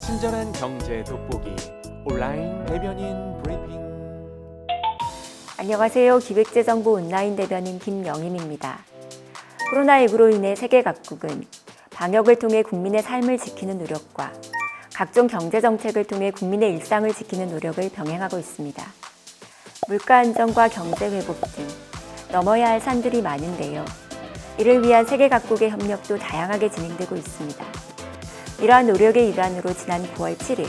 친절한 경제 돋보기 온라인 대변인 브리핑. 안녕하세요. 기획재정부 온라인 대변인 김영임입니다. 코로나19로 인해 세계 각국은 방역을 통해 국민의 삶을 지키는 노력과 각종 경제 정책을 통해 국민의 일상을 지키는 노력을 병행하고 있습니다. 물가 안정과 경제 회복 등 넘어야 할 산들이 많은데요. 이를 위한 세계 각국의 협력도 다양하게 진행되고 있습니다. 이러한 노력의 일환으로 지난 9월 7일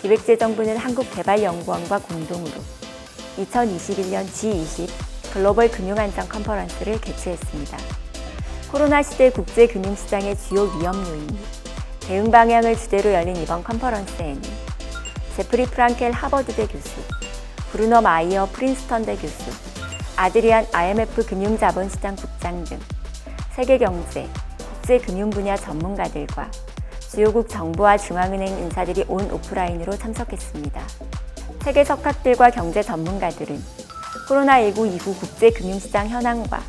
기획재정부는 한국개발연구원과 공동으로 2021년 G20 글로벌 금융안정 컨퍼런스를 개최했습니다. 코로나 시대 국제금융시장의 주요 위험 요인 및 대응 방향을 주제로 열린 이번 컨퍼런스에는 제프리 프랑켈 하버드대 교수, 브루너 마이어 프린스턴대 교수, 아드리안 IMF 금융자본시장국장 등 세계경제, 국제금융 분야 전문가들과 주요국 정부와 중앙은행 인사들이 온 오프라인으로 참석했습니다. 세계 석학들과 경제 전문가들은 코로나19 이후 국제금융시장 현황과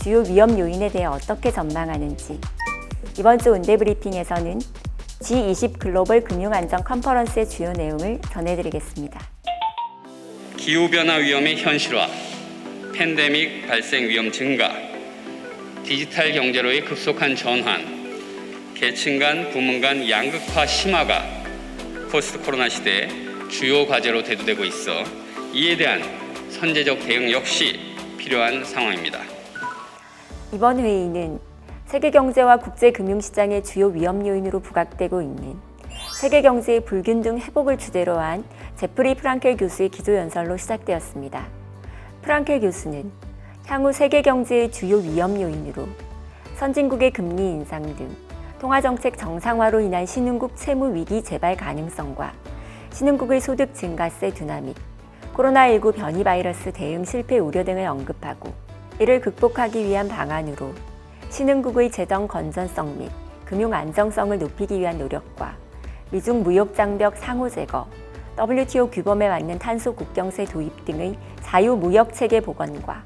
주요 위험 요인에 대해 어떻게 전망하는지 이번 주 온대 브리핑에서는 G20 글로벌 금융안정 컨퍼런스의 주요 내용을 전해드리겠습니다. 기후변화 위험의 현실화, 팬데믹 발생 위험 증가, 디지털 경제로의 급속한 전환, 계층 간, 부문 간 양극화 심화가 포스트 코로나 시대의 주요 과제로 대두되고 있어 이에 대한 선제적 대응 역시 필요한 상황입니다. 이번 회의는 세계 경제와 국제 금융시장의 주요 위험 요인으로 부각되고 있는 세계 경제의 불균등 회복을 주제로 한 제프리 프랑켈 교수의 기조연설로 시작되었습니다. 프랑켈 교수는 향후 세계 경제의 주요 위험 요인으로 선진국의 금리 인상 등 통화정책 정상화로 인한 신흥국 채무 위기 재발 가능성과 신흥국의 소득 증가세 둔화 및 코로나19 변이 바이러스 대응 실패 우려 등을 언급하고 이를 극복하기 위한 방안으로 신흥국의 재정 건전성 및 금융 안정성을 높이기 위한 노력과 미중 무역 장벽 상호 제거, WTO 규범에 맞는 탄소 국경세 도입 등의 자유 무역 체계 복원과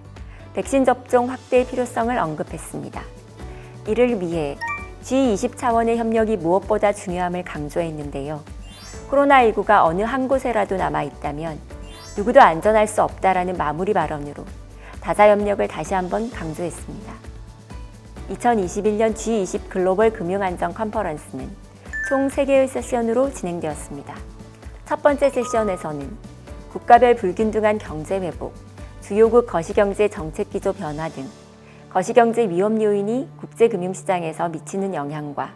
백신 접종 확대의 필요성을 언급했습니다. 이를 위해 G20 차원의 협력이 무엇보다 중요함을 강조했는데요. 코로나19가 어느 한 곳에라도 남아있다면 누구도 안전할 수 없다라는 마무리 발언으로 다자협력을 다시 한번 강조했습니다. 2021년 G20 글로벌 금융안정 컨퍼런스는 총 3개의 세션으로 진행되었습니다. 첫 번째 세션에서는 국가별 불균등한 경제 회복, 주요국 거시경제 정책 기조 변화 등 거시경제 위험 요인이 국제금융시장에서 미치는 영향과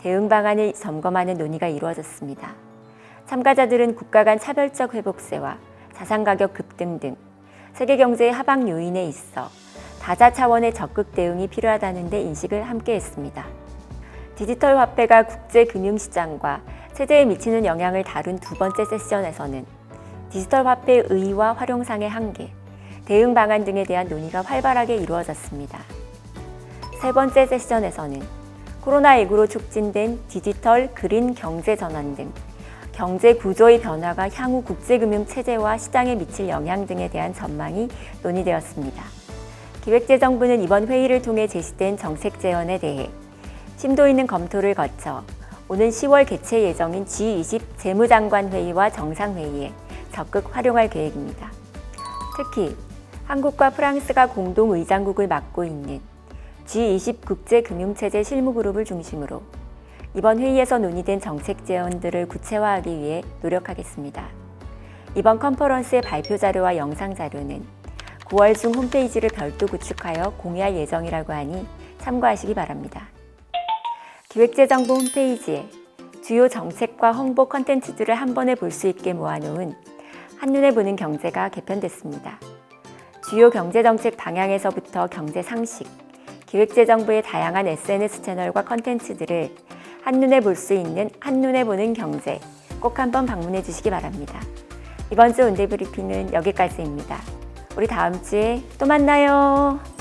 대응 방안을 점검하는 논의가 이루어졌습니다. 참가자들은 국가 간 차별적 회복세와 자산가격 급등 등 세계 경제의 하방 요인에 있어 다자 차원의 적극 대응이 필요하다는 데 인식을 함께 했습니다. 디지털 화폐가 국제금융시장과 세제에 미치는 영향을 다룬 두 번째 세션에서는 디지털 화폐의 의의와 활용상의 한계, 대응 방안 등에 대한 논의가 활발하게 이루어졌습니다. 세 번째 세션에서는 코로나19로 촉진된 디지털 그린 경제 전환 등 경제 구조의 변화가 향후 국제금융 체제와 시장에 미칠 영향 등에 대한 전망이 논의되었습니다. 기획재정부는 이번 회의를 통해 제시된 정책 제언에 대해 심도 있는 검토를 거쳐 오는 10월 개최 예정인 G20 재무장관 회의와 정상회의에 적극 활용할 계획입니다. 특히 한국과 프랑스가 공동 의장국을 맡고 있는 G20 국제금융체제 실무그룹을 중심으로 이번 회의에서 논의된 정책 제언들을 구체화하기 위해 노력하겠습니다. 이번 컨퍼런스의 발표 자료와 영상 자료는 9월 중 홈페이지를 별도 구축하여 공유할 예정이라고 하니 참고하시기 바랍니다. 기획재정부 홈페이지에 주요 정책과 홍보 콘텐츠들을 한 번에 볼 수 있게 모아놓은 한눈에 보는 경제가 개편됐습니다. 주요 경제정책 방향에서부터 경제 상식, 기획재정부의 다양한 SNS 채널과 콘텐츠들을 한눈에 볼 수 있는 한눈에 보는 경제 꼭 한번 방문해 주시기 바랍니다. 이번 주 온데브리핑은 여기까지입니다. 우리 다음 주에 또 만나요.